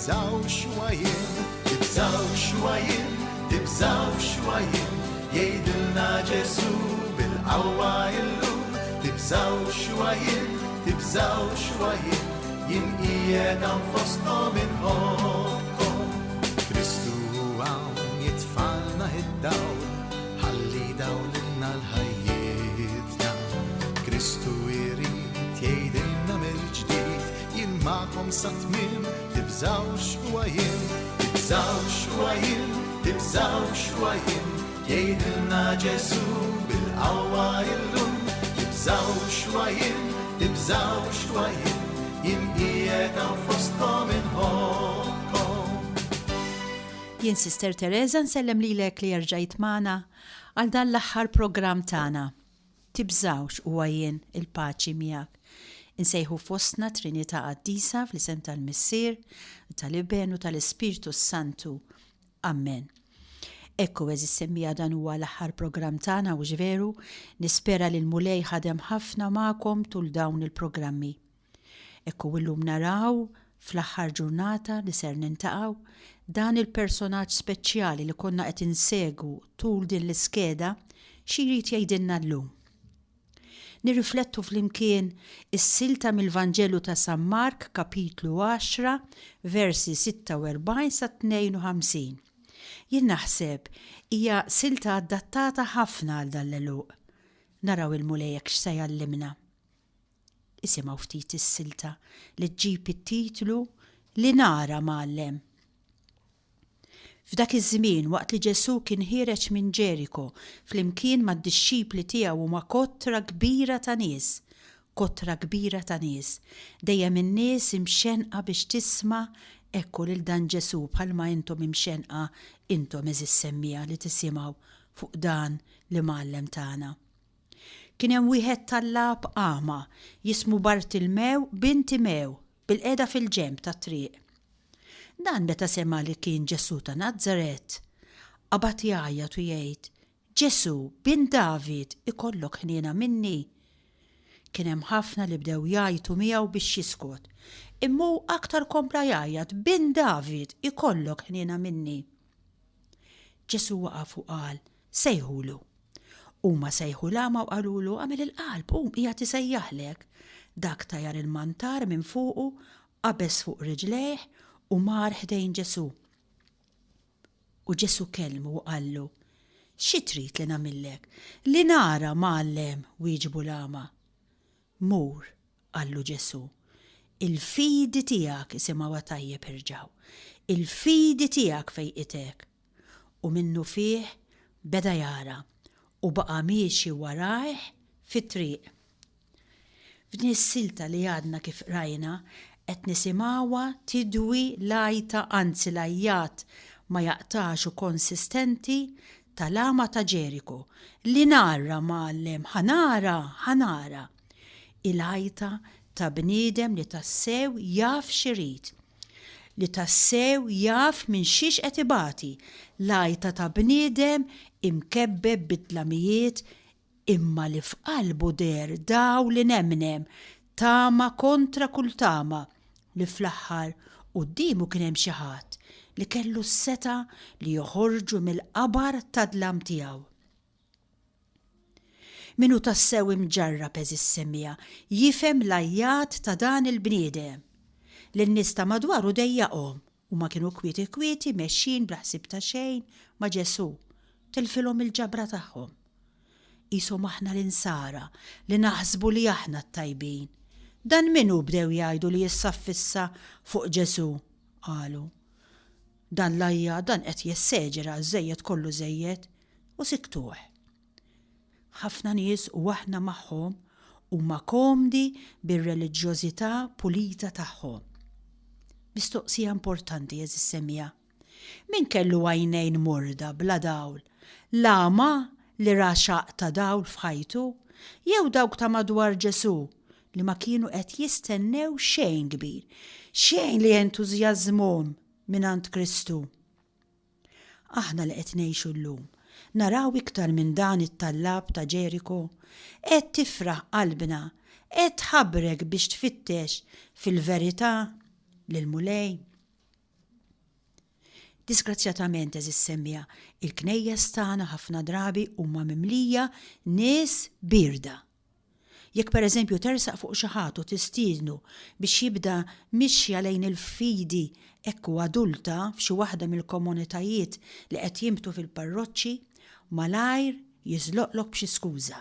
tibżaw xwajin, tibżaw xwajin, tibżaw xwajin, jgħidilna Ġesu bil-qawwa illum, tibżaw xwajin, tibżaw xwajin, jien qiegħed hawn fosthom inħobbkom. Kristu hawn jitfalna id-dawl, ħalli dawlilna l-ħajjietna. Kristu jrid jgħidilna mill-ġdid, jien magħkom sa tmiem, tibżaw xwajin, tibżaw xwajin, tibżaw xwajin, jgħidilna Ġesu bil-qawwa illum, tibżaw xwajin, tibżaw xwajin, jien qiegħed hawn fosthom inħobbkom. Jien Sister Teresa nsellem lilek li rġajt magħna għal dan l-aħħar programm tagħna. Tibżawx huwa jien il-paċi miegħek. Insejħu fostna Trinità Qaddisa fl-isem tal-Missier, tal-Iben u tal-Ispiritu Santu. Amen. Ekku eżis semmija dan huwa l-aħħar programm tagħna u ġveru, nispera li l-mulej ħadem ħafna magħkom tul dawn il-programmi. Ekku illum naraw fl-aħħar ġurnata li ser nintaqgħu dan il-personaġġ speċjali li konna qed insegwu tul din l-iskeda xi jrid jgħidilna llum. Nirriflettu flimkien is-silta mill-Vanġelu ta' San Mark kapitlu 10 versi 46 sa 52. Jien naħseb hija silta adattata ħafna għal dan l-eluq. Naraw il-mulejjek x'se jgħallimna. Isimgħu ftit is-silta li ġġib it-titlu li nara Mgħallem. F'dak iż-żmien waqt li Ġesu kien ħireġ minn Ġeriko flimkien mad-dixxipli tiegħu u ma' kottra kbira ta' nies, dejjem in-nies imxenqa biex tisma' ekku lil dan Ġesu bħalma intom imxenqa intom eżis semmija li tisimgħu fuq dan li Mgħallem tagħna. Kien hemm wieħed tal-lab Ama jismu Bartilmew bin Timew bil-qiegħda fil-ġenb tat-triq. Dan meta sema li kien Ġesu ta' Nażaret, qabad jgħajjat u jgħid: Ġesu bin David ikollok ħniena minni. Kien hemm ħafna li bdew jgħajtu miegħu biex jiskot. Imma hu aktar kompla jgħajjat: bin David ikollok ħniena minni. Ġesu waqaf u qal: sejħulu. Huma sejħu l-Ama u qalulu: għamel il-qalb, qiegħed isejjaħlek. Dak tajar il-mantar minn fuqu, qabeż fuq riġlejh u mar ħdejn Ġesu. U Ġesu kellmu u qallu: xi trid li nagħmillek? Li nara Mgħallem, wieġbu l-Ama. Mur, qallu Ġesu. Il-fidi tiegħek isimgħuha tajjeb irġgħu. Il-fidi tiegħek fejqitek. U minnu fih beda jara u baqa' miexi warajh fit-triq. F'din is-silta li għadna kif rajna qed nisimgħuha tidwi lajta anzi lajjat ma jaqtax u konsistenti tal-Ama ta' Ġeriko li nara Mgħallem, ħanara. Il-għajta ta' bniedem li tassew jaf xirid, li tassew jaf minn xiex qed ibati, l-għajta ta' bniedem imkebbeb bit-tlamijiet imma li f'qalbu der daw li nemnem tama kontra kull tama li fl-aħħar qudiemu kien hemm xi ħadd li kellu s-seta li joħorġu mill-qabar tad-dlam tiegħu. Minu tassew imġarrab eżis semmija jifhem l-ajjat ta' dan il-bniedem li n-nies ta' madwaru dejjaqhom u ma kienu kwieti mexxin bl-ħsieb ta' xejn ma' Ġesu tilfilhom il-ġabra tagħhom. Qishom aħna l-insara li naħsbu li aħna t-tajbin. Dan minnu bdew jgħidu li jissaffissa fuq Ġesu, qalu. Dan l-ajja dan qed jesseġera żejjed kollu żejjed u siktuh. Ħafna nies u aħna magħhom huma komdi bir-reliġjożità pulita tagħhom. Mistoqsija importanti eżis semmija. Min kellu għajnejn murda bla dawl? L-Ama li ra xaq ta' dawl f'ħajtu jew dawk ta' madwar Ġesu li ma kienu qed jistennew xejn kbir, xejn li entużjażmhom mingħand Kristu. Aħna li qed ngħixu llum naraw iktar minn dan it-tallab ta' Ġeriko, qed tifraħ qalbna, qed tħabbrek biex tfittex fil-verità lil mulej. Disgrazzjatament eżis semmija, il-knejjes tagħna ħafna drabi huma mimlija nies birda. Jekk pereżempju tersaq fuq xi ħadd u tistiednu biex jibda mixja lejn il-fidi ekku adulta f'xi waħda mill-komunitajiet li qed jimbtu fil-parroċċi, malajr jiżloqlok b'xi skuża.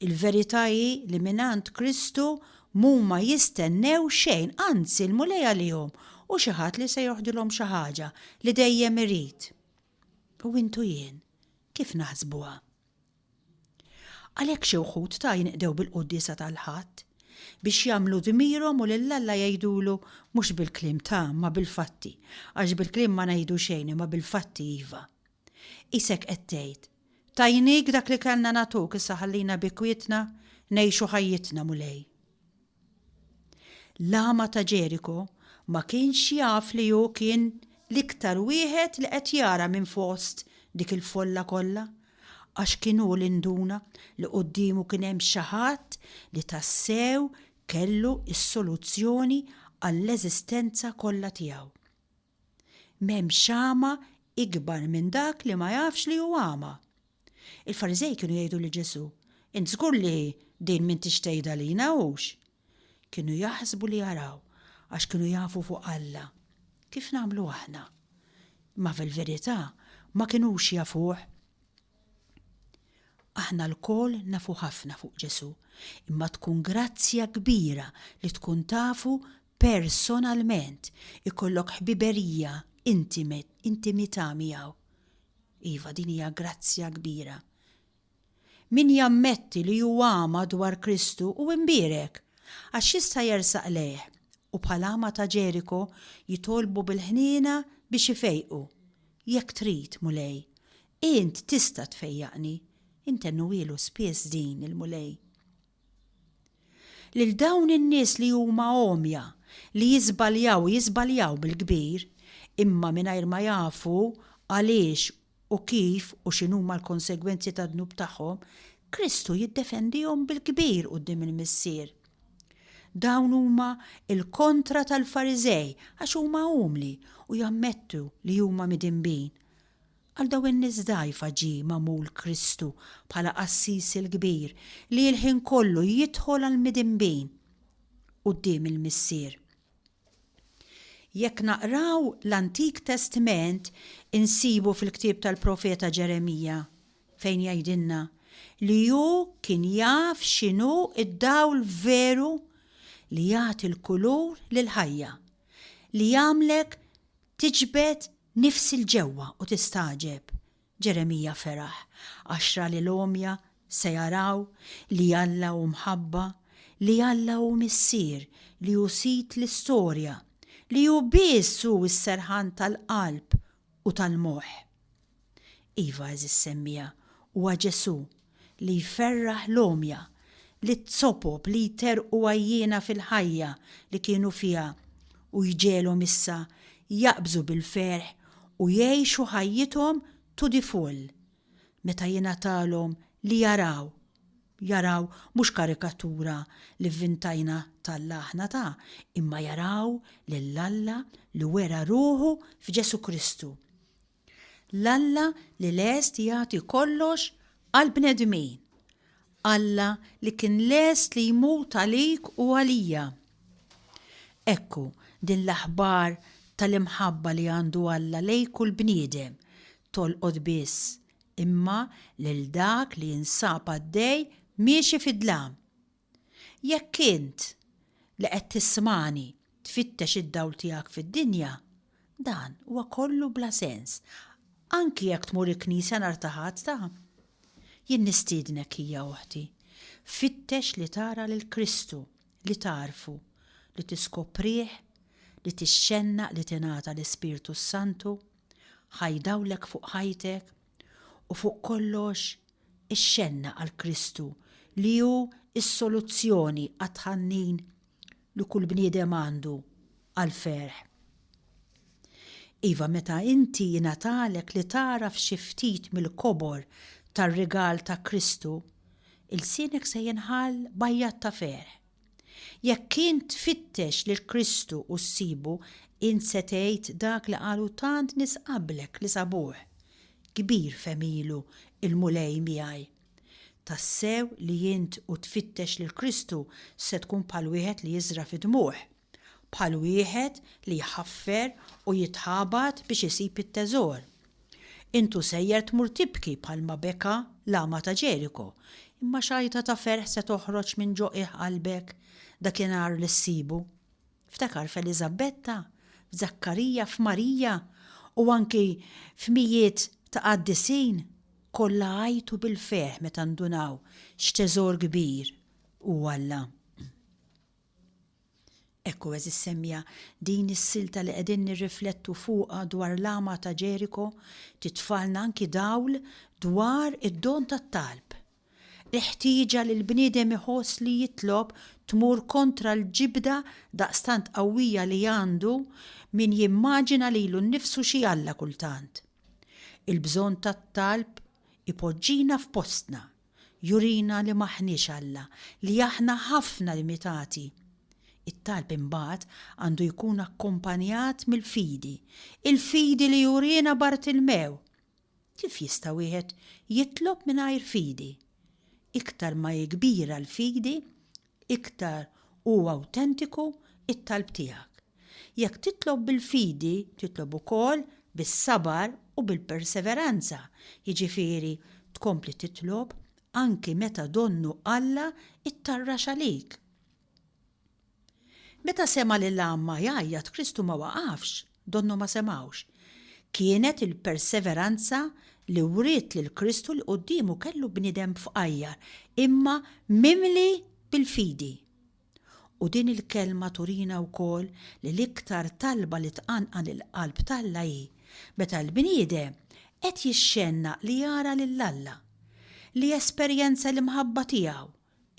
Il-verità hi li mingħand Kristu mhuma jistennew xejn, anzi l-mulej għalihom u xi ħadd li se joħdilhom xi ħaġa li dejjem irid. U intu jien, kif naħsbuha? Għalhekk xi wħud ta' jinqdew bil-qudiesa tal-ħadd biex jagħmlu dmirhom u lil Alla jgħidulu mhux bil-kliem ta' ma bil-fatti, għax bil-kliem ma ngħidu xejn imma bil-fatti iva. Isek qed tgħid, tajnik dak li kellna nagħtuk issa ħallina bi kwietna ngħixu ħajjitna mulej. L-Ama ta' Ġeriko ma kienx jaf li hu kien l-iktar wieħed li qed jara minn fost dik il-folla kollha, għax kienu l-induna li quddiemu kien hemm xi ħadd li tassew kellu s-soluzzjoni għall-eżistenza kollha tiegħu. M'hemm xama ikbar minn dak li ma jafx li hu għama. Il-Fariżej kienu jgħidu li Ġesu, int żgur li din min tixtejda lina hux. Kienu jaħsbu li jaraw għax kienu jafu fuq Alla. Kif nagħmlu aħna? Ma fil-verità ma kinux jafuh. Aħna l-kol nafu ħafna fuq Ġesu, imma tkun grazzja kbira li tkun tafu personalment, ikollok ħbiberija intimità miegħu. Iva, din hija grazzja kbira. Min jammetti li huwa għama dwar Kristu u imbierek, għax jista' jersaq lejh u bħal-Ama ta' Ġeriko jitolbu bil-ħniena biex ifejqu. Jekk trid mulej, int tista' tfejjaqni, intennu ilu spiss din il-mulej. Lil dawn in-nies li huma omja li jiżbaljaw bil-kbir, imma mingħajr ma jafu għaliex u kif u x'inhuma l-konsegwenzi tad-dnub tagħhom, Kristu jiddefendihom bil-kbir quddiem il-missier. Dawn huma il-kontra tal-Fariżej għax huma umli u jammettu li huma midinbin. Għal daw in-nies dgħajfa ġie magħmul Kristu bħala qassis il-kbir li l-ħin kollu jidħol għal midinbin quddiem il-missier. Jekk naqraw l-Antik Testament insibu fil-ktieb tal-Profeta Ġeremija fejn jgħidilna li hu kien jaf x'inhu id-dawl veru li jagħti l-kulur lil-ħajja, li jagħmlek tiġbed nifs il-ġewwa u tistaġeb. Ġeremija feraħ, għaxra li l-omja se jaraw li Alla hu mħabba, li Alla hu missier, li hu sit l-istorja, li hu biss hu s-serħan tal-qalb u tal-moħħ. Iva eżis semmija huwa Ġesu li jferraħ l-omja, li tsopob li jterqu għajjena fil-ħajja li kienu fiha u jġelhom issa jaqbżu bil-ferħ u jgħixu ħajjithom to the full. Meta jingħatalhom li jaraw mhux karikatura li vvintajna tal-aħna ta' imma jaraw lill-Alla li wera ruħu f'Ġesu Kristu. L-Alla li lest jagħti kollox għall-bnedmin. Alla li kien lest li jmut għalik u għalija. Ekku din l-aħbar tal-imħabba li għandu Alla lejn kull bniedem tolqod biss imma lil dak li jinsab għaddej miexi fid-dlam. Jekk int li qed tismani tfittex id-dawl tiegħek fid-dinja, dan huwa kollu bla sens. Anki jekk tmur il-Knisja nhar ta' Ħadd ta' jien nistiednek hija oħti. Fittex li tara lil Kristu, li tarfu, li tiskoprih, li tixxennaq li tingħata l-Ispirtu Santu, ħajdawlek fuq ħajtek u fuq kollox ixxennaq għal Kristu li hu s-soluzzjoni għat-tħannin li kull bniedem għandu għal ferħ. Iva meta inti jingħatalek li tara f'xi ftit mill-kobor tar-rigal ta' Kristu, il-sienek se jinħall bajjat ta' ferħ. Jekk int tfittex lil Kristu u ssibu, int se tgħid dak li qalu tant nies qablek li sabuh. Kbir femilu il-mulej miegħi. Tassew li int u tfittex lil Kristu se tkun bħal wieħed li jiżra fid-dmuħ, bħal wieħed li jħaffer u jitħabat biex isib it-teżor. Intu sejjer tmur tibki bħalma beka l-ama ta' Ġeriko, imma xajta ta' ferħ se toħroġ minn ġoqih qalbek dakinhar li ssibu. Ftakar f'Eliżabetta, f'Zakkarija, f'Marija u anki f'mijiet ta' qaddisin kollha għajtu bil-ferħ meta ndunaw x'teżor kbir u Alla. Ekku eżis semmija din is-silta li qegħdin nirriflettu fuqha dwar l-ama ta' Ġeriko titfalna anki dawl dwar id-don tat-talb. L-ħtieġa li l-bniedem iħoss li jitlob tmur kontra l-ġibda daqstant qawwija li għandu min jimmaġina lilu nnifsu xi Alla kultant. Il-bżonn tat-talb ipoġġina f'postna, jurina li maħniex Alla, li aħna ħafna limitati. It-talb imbagħad għandu jkun akkumpanjat mill-fidi, il-fidi li jurina Bartilmew. Kif jista' wieħed jitlob mingħajr fidi? Iktar ma jikbira l-fidi, iktar huwa awtentiku it-talb tiegħek. Jekk titlob bil-fidi, titlob ukoll bis-sabar u bil-perseveranza, jiġifieri tkompli titlob anki meta donnu Alla ittarrax għalik. Meta sema lil amma jgħajjat Kristu ma waqafx, donnu ma semawx. Kienet il-perseveranza li wriet lil Kristu li qudiemu kellu bniedem f'qajjar, imma mimli bil-fidi. U din il-kelma turina wkoll li l-iktar talba li tqanqan il-qalb tal-Alla hi meta l-bniedem qed jixxenna li jara lil Alla, li esperjenza l-imħabba tiegħu,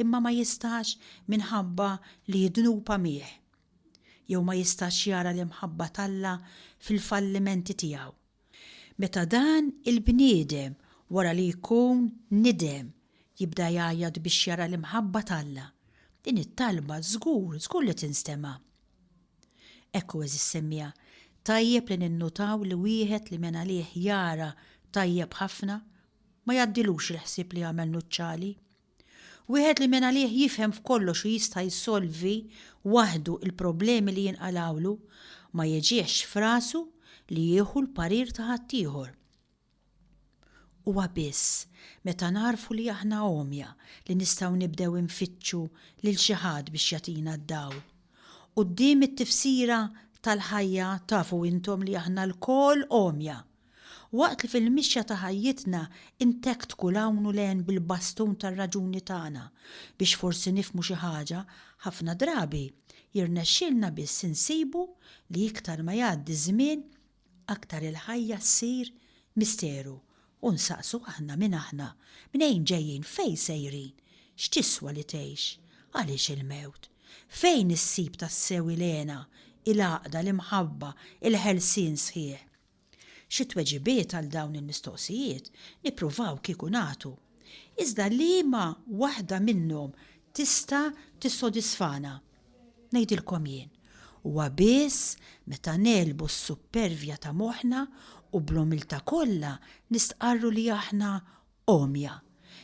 imma ma jistax minħabba li jidnupa miegħ. Jew ma jistax jara l-imħabba tal-Alla fil-fallimenti tiegħu. Meta dan il-bniedem wara li jkun nidem jibda jgħajjad biex jara l-imħabba tal-Alla, din it-talba żgur li tinstema'. Ekku eżis semmija, tajjeb li ninnutaw li wieħed li minn għalih jara tajjeb ħafna ma jaddilux il-ħsieb li għamel nuċċali. Wieħed li minn għalih jifhem f'kollox u jista' jsolvi waħdu il-problemi li jinqalawlu ma jeġiex f'rasu li jieħu l-parir ta' ħaddieħor. Huwa biss meta narfu li aħna omja li nistgħu nibdew infittxu lil xi ħadd biex jagħtina d-dawl. Quddiem it-tifsira tal-ħajja tafu intom li aħna l-kol omja. Waqt li fil-mixja ta' ħajjitna intektku lawnu len bil-bastun tar-raġuni tagħna biex forsi nifmu xi ħaġa, ħafna drabi jirnexxielna biss insibu li iktar ma jgħaddi żmien aktar il-ħajja ssir misteru u nsaqsu aħna minn ejn ġejjin, fejn sejrin, x'tiswa li tgħix, għaliex il-mewt, fejn issib tas-sew ilena, il-għaqda, l-imħabba, il-ħelsien sħiħ. Xi tweġibiet għal dawn il-mistoqsijiet nippruvaw kieku nagħtu. Iżda liema waħda minnhom tista' tissodisfana. Ngħidilkom jien, huwa biss meta nelbu s-supervja ta' moħħna u bl-umiltà kollha nistqarru li aħna omja,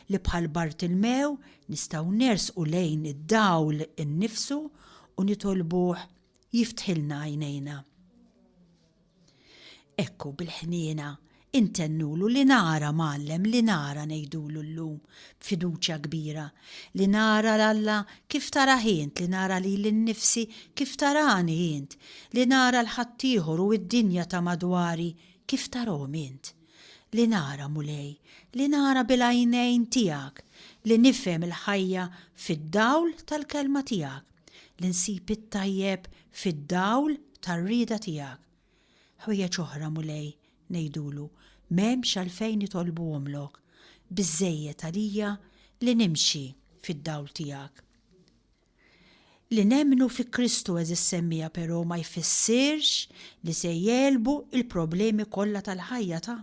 li bħal Bartilmew nistgħu nersqu lejn id-dawl innifsu u nitolbuh jiftħilna għajnejna. Ekku bil-ħniena intennulu li nara Mallem, li nara ngħidulu llum fiduċja kbira, li nara l-Alla kif tara int, li nara li l-nifsi kif tarani int, li nara l-ħaddieħor u d-dinja ta' madwari kif tarahom int, li nara mulej, li nara bil-għajnejn tiegħek, li nifhem il-ħajja fid-dawl tal-kelma tiegħek, li nsib it-tajjeb fid-dawl tar-rieda tiegħek. Ħwejjeġ oħra mulej ngħidulu m'hemmx għalfejn nitolbuhomlok, biżżejjed għalija li nimxi fid-dawl tiegħek. Li nemmnu fi Kristu eżis semmija però ma jfissirx li se jelbu il-problemi kollha tal-ħajja ta'.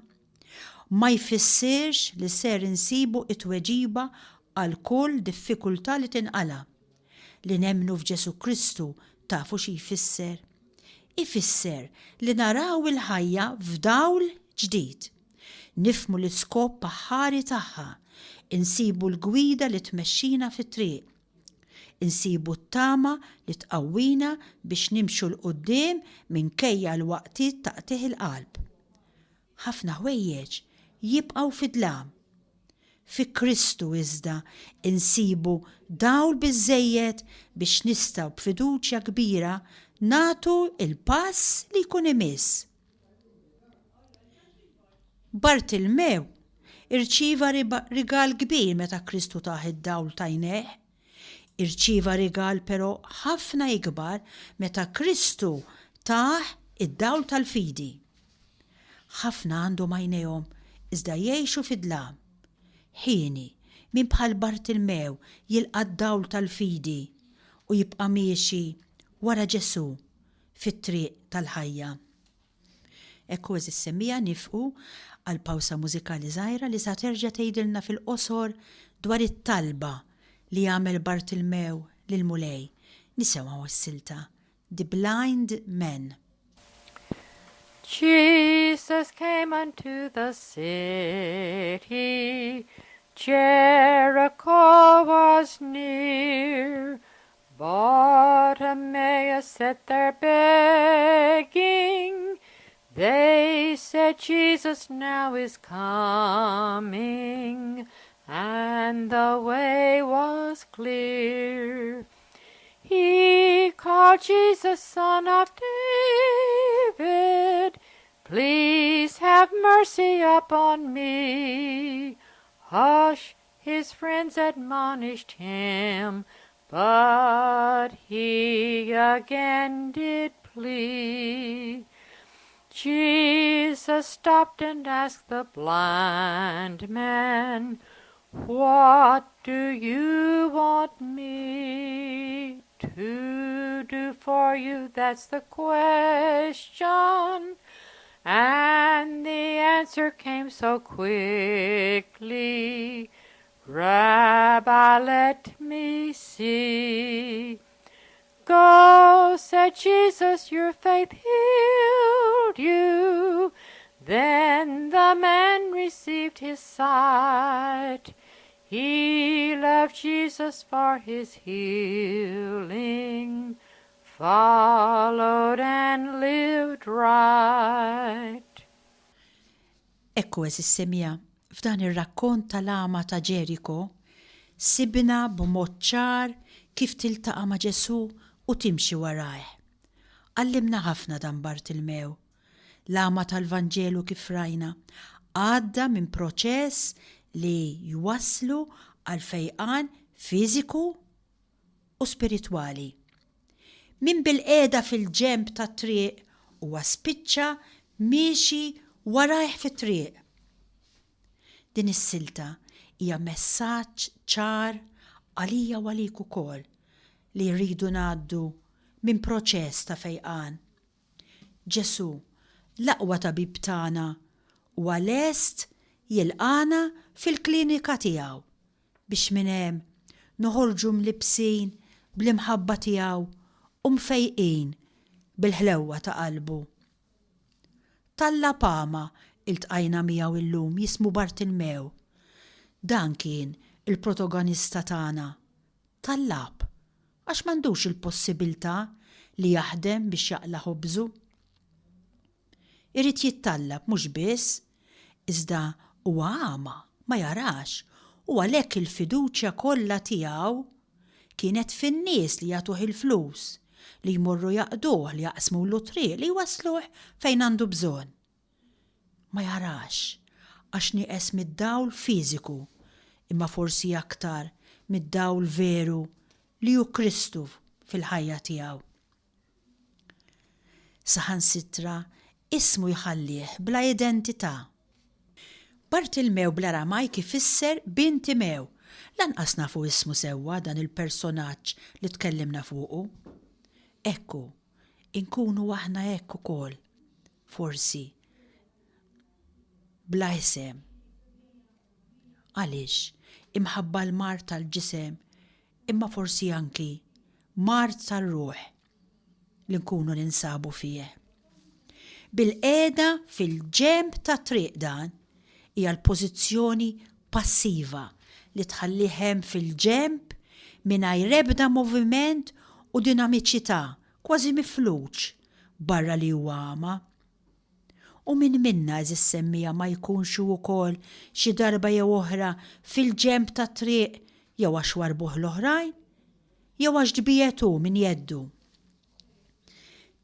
Ma jfissirx li ser insibu it-tweġiba għal kull diffikultà li tinqala. li nemnu f'Ġesu Kristu tafu xi jfisser? Ifisser li naraw il-ħajja f'dawl ġdid. Nifmu l-iskop paħħari tagħha, insibu l-gwida li tmexxina fit-triq. Insibu t-tama li tqawwina biex nimxu l-qudiem minkejja l-waqtiet taqtih il-qalb. Ħafna ħwejjeġ jibqgħu fidlam. Fi Kristu iżda insibu dawl biżżejjed biex nistgħu b'fiduċja kbira nagħtu il-pass li jkun imiss. Bartilmew irċieva rigal kbir meta Kristu taħ id-dawl tajneh. Irċieva rigal però ħafna ikbar meta Kristu taħ id-dawl tal-fidi. Ħafna għandhom għajnejhom iżda jgħixu fidlam. Ħieni min bħal Bartilmew jilqa' d-dawl tal-fidi u jibqa' miexi wara Ġesu fit-triq tal-ħajja. Ekku eżis semmija nifqu għal pawsa mużikali żgħira li sa terġa' tgħidilna fil-qosor dwar it-talba li jagħmel Bartilmew lil Mulej. Nisimgħu s-silta The Blind Men. Jesus came unto the city, Jericho was near. Bartimaeus sat there begging. They said, Jesus now is coming, and the way was clear. He called Jesus, Son of David, please have mercy upon me. Hush, his friends admonished him, but he again did plead. Jesus stopped and asked the blind man, what do you want me to do for you? That's the question. And the answer came so quickly, Rabbi, let me see. Go, said Jesus, your faith healed you. Then the man received his sight. He loved Jesus for his healing, followed and lived right. Ekku eżis semija f'dan ir-rakkont tal-ama ta' Ġeriko sibna b'mod ċar kif tiltaqa' ma' Ġesu u timxi warajh. Għallimna ħafna dan Bartilmew. L-ama tal-Vanġelu kif rajna għadda minn proċess li jwasslu għal fejqan fiżiku u spiritwali. Min bil-qiegħda fil-ġenb tat-triq huwa spiċċa miexi warajh fit-triq. Din is-silta hija messaġġ ċar għalija u għalik ukoll li rridu ngħaddu minn proċess ta' fejqan. Ġesu, l-aqwa tabib tagħna huwa lest jilqana fil-klinika tiegħu biex minn hemm noħorġu mlibsin bl-imħabba tiegħu u mfejqin bil-ħlewwa ta' qalbu. Talla pama iltqajna miegħu illum jismu Bartilmew. Dan kien il-protagonista tagħna. Tallab għax m'għandux il-possibilità li jaħdem biex jaqla' ħobżu. Irid jittallab mhux biss, iżda huwa għama ma jarax u għalhekk il-fiduċja kollha tiegħu kienet fin-nies li jagħtuh il-flus, li jmorru jaqduh, li jaqsmulu triq, li jwassluh fejn għandu bżonn. Ma jarax għax nieqes mid-dawl fiżiku, imma forsi aktar mid-dawl veru li hu Kristu fil-ħajja tiegħu. Saħansitra ismu jħallih bla identità. Bartilmew bl-Aramajk ifisser Bintimew. Lanqas nafu ismu sewwa dan il-personaġġ li tkellimna fuqu. Ekku, inkunu aħna hekk ukoll, forsi bla isem. Għaliex imħabba l-mar tal-ġisem, imma forsi anki mart tar-ruħ li nkunu ninsabu fih. Bil-qiegħda fil-ġenb ta' triq dan hija l-pożizzjoni passiva li tħallihem fil-ġenb mingħajr ebda moviment u dinamiċità kważi mifluġ barra li huwa ama. U min minna eżis semmija ma jkunx ukoll xi darba jew oħra fil-ġenb ta' triq jew għax warbuh l-oħrajn, jew għax dbietu min jeddu.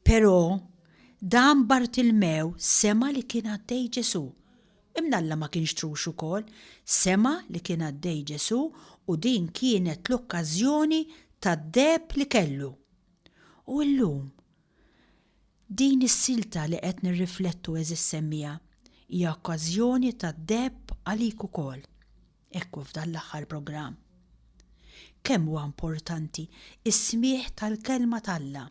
Però dan Bartilmew sema li kien għaddej Ġesu. Imnalla ma kienx trux ukoll, sema li kien għaddej Ġesu u din kienet l-okkażjoni tad-deb li kellu. U llum din is-silta li qed nirriflettu eżis semmija hija okkażjoni tad-deb għalik ukoll. Ekku f'dan l-aħħar programm. Kemm huwa importanti is-smieħ tal-kelma t'Alla.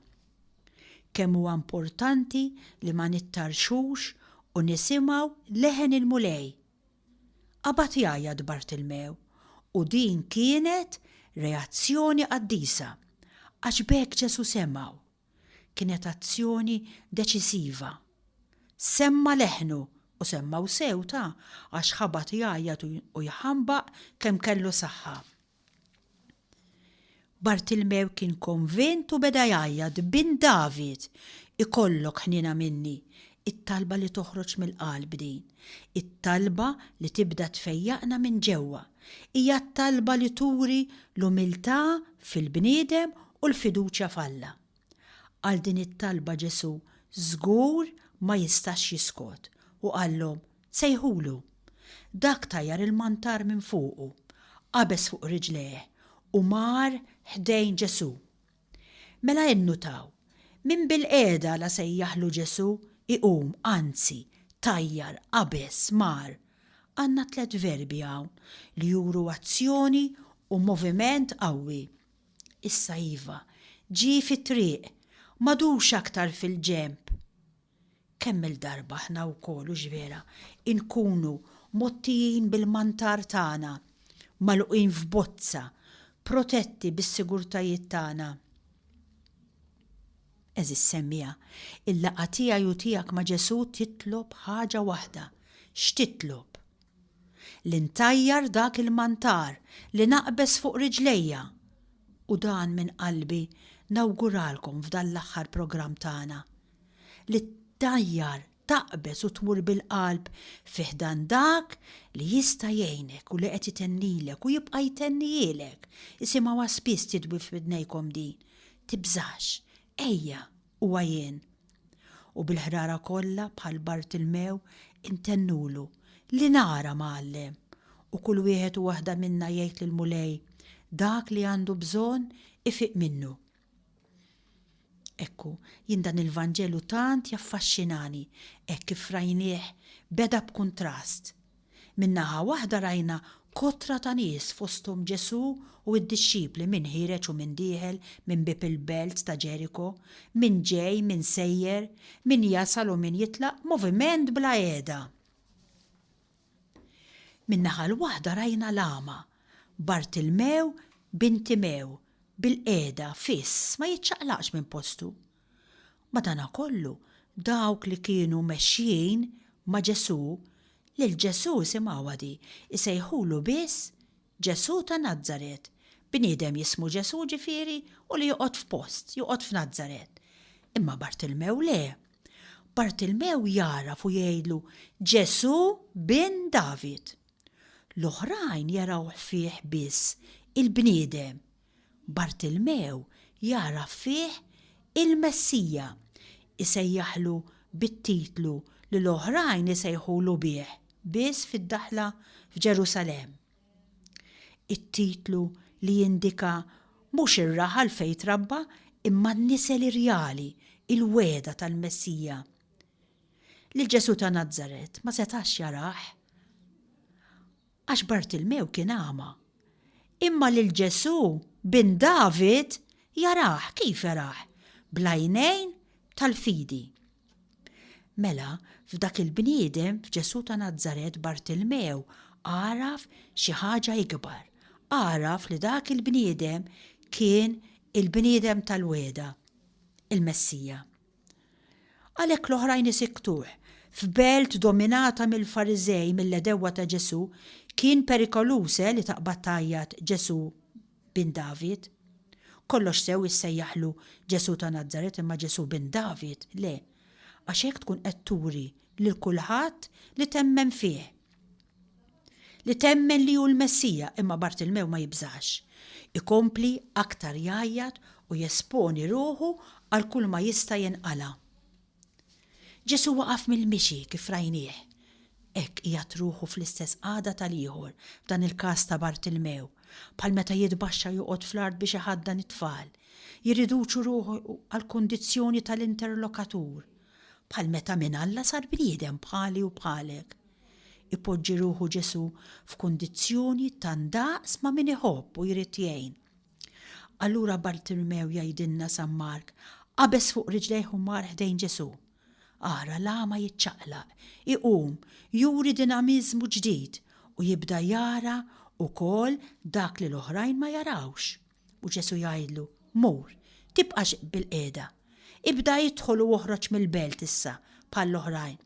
Kemm huwa importanti li ma nittarxux u nisimgħu leħen il-mulej. Qabad jgħajjad Bartilmew u din kienet reazzjoni qaddisa għax b'hekk Ġesu semgħu. Kienet azzjoni deċisiva. Semma leħnu u semmaw sewta għax ħabat jgħajjad u jħambaq kemm kellu saħħa. Bartilmew kien konvint u beda jgħajjad bin David ikollok ħnina minni, it-talba li toħroġ mill-qalb din, it-talba li tibda tfejjaqna minn ġewwa, hija t-talba li turi l-umiltà fil-bniedem u l-fiduċja f'Alla. Għal din it-talba Ġesu żgur ma jistax jiskot u qallhom sejħulu. Dak tajjar il-mantar minn fuqu, qabes fuq riġlejh u mar ħdejn Ġesu. Mela innutaw, min bil-qiegħda la sejjaħlu Ġesu iqum, anzi, tajjar, qabes, mar. Għandna 3 verbi hawn li juru azzjoni u moviment qawwi. Issa iva, ġi fit-triq, madux aktar fil-ġenb. Kemm il-darba aħna wkoll u ġvera inkunu mottijin bil-mantar tagħna, magħluqin f'bozza, protetti bis-sigurtajiet tagħna. Eżis semmija, il-laqgħa tiegħi u tiegħek ma' Ġesu titlob ħaġa waħda. X'titlob? Li ntajjar dak il-mantar li naqbes fuq riġlejja. U dan minn qalbi nawguralkom f'dan l-aħħar programm tagħna. Li tajjar taqbes u tmur bil-qalb fih dan dak li jista' jgħinek u li qed itennilek u jibqa' jtennijilek. Isimgħuha spiss tidwi f'idnejkom din. Tibżax, ejja huwa jien. U bil-ħrara kollha bħal Bartilmew intennulu li nara Mgħallem u kull wieħed u waħda minna jgħid lill-mulej dak li għandu bżonn ifiq minnu. Ekku, jien dan il-Vanġelu tant jaffaxxinani, hekk kif rajnieh beda b'kuntrast. Min-naħa waħda rajna kotra ta' nies fosthom Ġesu u d-dixxipli min ħireġ u min dieħel minn bib il-belt ta' Ġeriko, min ġej, min sejjer, min jasal u min jitlaq, moviment bla qiegħda. Min-naħa l-waħda rajna l-ama, Bartilmew bintimew, bil-qiegħda fiss ma jiċċaqlaqx minn postu. Madankollu dawk li kienu mexxijin ma' Ġesu lil Ġesu simgħuha di isejħulu biss Ġesu ta' Nazzaret. Bniedem jismu Ġesu ġifieri u li joqgħod f'post, joqgħod f'Nazzaret. Imma Bartilmew le. Bartilmew jaraf u jgħidlu Ġesu bin David. L-oħrajn jaraw fih biss il-bniedem. Bartilmew jara fih il-Messija, isejjaħlu bit-titlu li l-oħrajn isejħulu bih biss fid-daħla f'Ġerusalem. It-titlu li jindika mhux ir-raħal fejn trabba imma n-nisel irjali, il-weda tal-Messija. Lil Ġesu ta' Nazzaret ma setax jarah għax Bartilmew kien ama. Imma lil Ġesu bin David jarah kif jarah bl-għajnejn tal-fidi. Mela f'dak il-bniedem f'Ġesu ta' Nazzaret Bartilmew għaraf xi ħaġa ikbar. Għaraf li dak il-bniedem kien il-bniedem tal-weda, il-Messija. Għalhekk l-oħrajn isiktuh f'belt dominata mill-Fariżej mill-edewwa ta' Ġesu kien perikoluse li taqbad tajjat Ġesu bin David. Kollox sew issejjaħlu Ġesu ta' Nażaret imma Ġesu bin David, le, għax hekk tkun qed turi lil kulħadd li temmen fih. Li temmen li hu l-Messija imma Bartilmew ma jibżax. Ikompli aktar jgħajjad u jesponi ruħu għal kull ma jista' jinqala. Ġesu waqaf mill-mixi kif rajnieh. Hekk qiegħed ruħu fl-istess qagħda tal-ieħor f'dan il-każ ta' Bartilmew, bħal meta jitbaxxa joqgħod fl-ard biex iħaddan it-tfal, jirriduċu ruħu għal kundizzjoni tal-interlokatur, bħal meta minn Alla sar bniedem bħali u bħalek. Ipoġġi ruħu Ġesu f'kundizzjoni tan-daqs ma' min iħobb u jrid jgħin. Allura Bartilmew jgħidilna San Mark qabeż fuq riġlejh u mar ħdejn Ġesu. Ara l-ama jitċaqlaq, iqum, juri dinamiżmu ġdid u jibda jara wkoll dak li l-oħrajn ma jarawx. U Ġesu jgħidlu, mur, tibqax bil-qiegħda. Ibda jidħol u joħroġ mill-belt issa bħal l-oħrajn.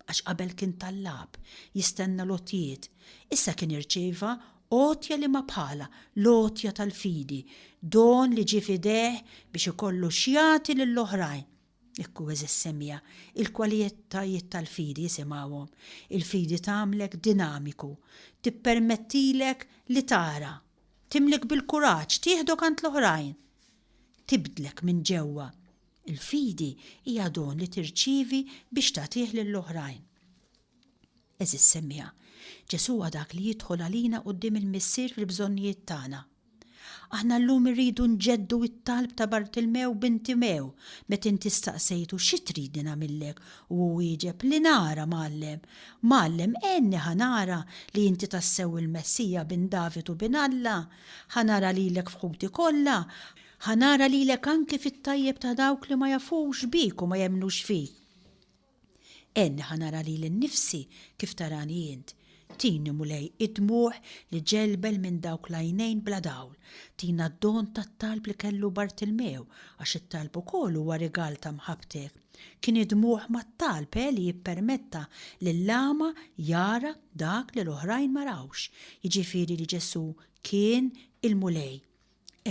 Għax qabel kien tal-lab, jistenna lotjiet, issa kien irċieva għotja li ma bħala, l-għotja tal-fidi, don li ġi fideħ biex ikollu xjati lill-oħrajn. Ikku eżis semmija, il-kwalitajiet tal-fidi jisimgħuhom. Il-fidi tagħmlek dinamiku, tippermettilek li tara, timlek bil-kuraġġ, tieħdok ant l-oħrajn, tibdlek minn ġewwa. Il-fidi hija don li tirċievi biex tagħtih lill-oħrajn. Eżis semmija, Ġesu huwa dak li jidħol għalina quddiem il-missier fil-bżonnijiet tagħna. Aħna llum irridu nġeddu it-talb ta' Bartilmew bintimew meta inti staqsejtu xi trid nagħmillek u hu wieġeb li nara Mallem. Mallem enni ħanara li inti tassew il-Messija bin David u bin Alla, ħanara lilek f'ħuti kollha, ħanara lilek anke fit-tajjeb ta' dawk li ma jafux bik u ma jemnux fik. Enni ħanara lili nnifsi kif tarani int. Tini mulej id-dmuħ li ġelbel minn dawk l-għajnejn bla dawl. Tina d-don tat-talb li kellu Bartilmew, għax it-talb ukoll huwa rigal ta' mħabtek. Kien id-dmuħ mat-talb li jippermetta lill-lama jara dak li l-oħrajn ma rawx. Jiġifieri li Ġesu kien il-mulej.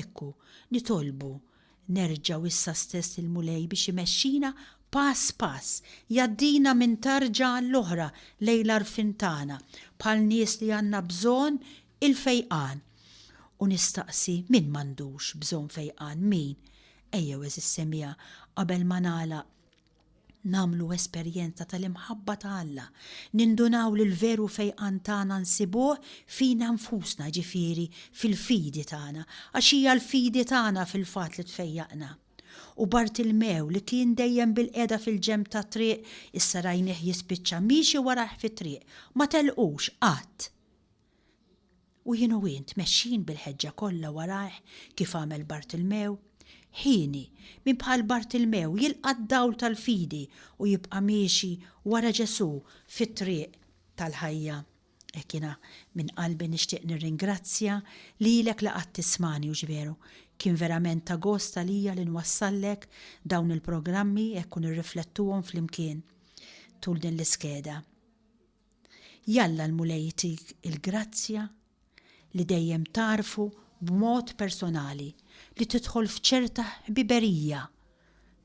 Ekku, nitolbu nerġaw issa stess il-mulej biex imexxina pass pass, jaddina minn tarġa l-oħra lejn l-arfin tagħna bħal nies li għandna bżonn il-fejqan. U nistaqsi min m'għandux bżonn fejqan, min? Ejjew eżis semmija qabel ma nagħlaq nagħmlu esperjenza tal-imħabba ta' Alla, nindunaw li l-veru fejqan tagħna nsibuh fina nfusna, ġifieri fil-fidi tagħna, għax hija l-fidi tagħna fil-fatt li tfejjaqna. U Bartilmew li kien dejjem bil-qiegħda fil-ġemb ta' triq issa rajnieh jispiċċa miexi waraħ fit-triq, ma telqux qatt. U jien u int mexxin bil-ħeġġa kollha waraħ kif għamel Bartilmew, ħini minn bħal Bartilmew jilqa' d-dawl tal-fidi u jibqa' miexi wara Ġesu fit-triq tal-ħajja. Ekina minn qalbi nixtieq nirringrazzja lilek li qatt tismani u ġveru. Kien verament ta' gost għalija li nwassallek dawn il-programmi hekk nirriflettuhom flimkien tul din l-iskeda. Jalla l-mulej jtik il-grazzja li dejjem tarfu b'mod personali li tidħol f'ċerta ħbiberija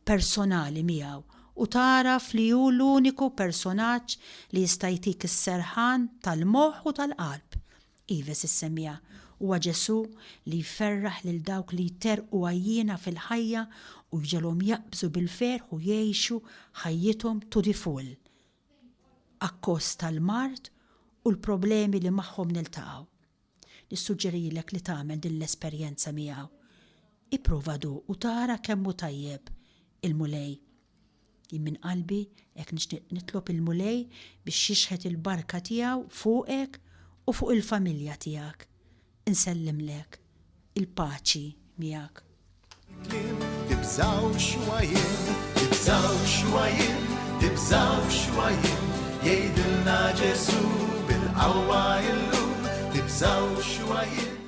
personali miegħu u taraf li hu l-uniku personaġġ li jista' jtik is-serħan tal-moħħ u tal-qalb. Ives is-semmija huwa Ġesu li jferraħ lil dawk li jterqu għajjiena fil-ħajja u jġelhom jaqbżu bil-ferħ u jgħixu ħajjithom to the full. Akkost tal-mart u l-problemi li magħhom niltaqgħu. Nissuġġerilek li tagħmel din l-esperjenza miegħu. Ipprova du u tara kemm hu tajjeb il-mulej. Jien minn qalbi hekk nixtieq nitlob il-mulej biex jixħet il-barka tiegħu fuqek u fuq il-familja tiegħek. Insellimlek il-paċi miegħek. Tibżaw xwajin, tibżaw xwajin, tibżaw xwajin, jgħidilna Ġesu bil-qawwa illum, tibżaw xwajin.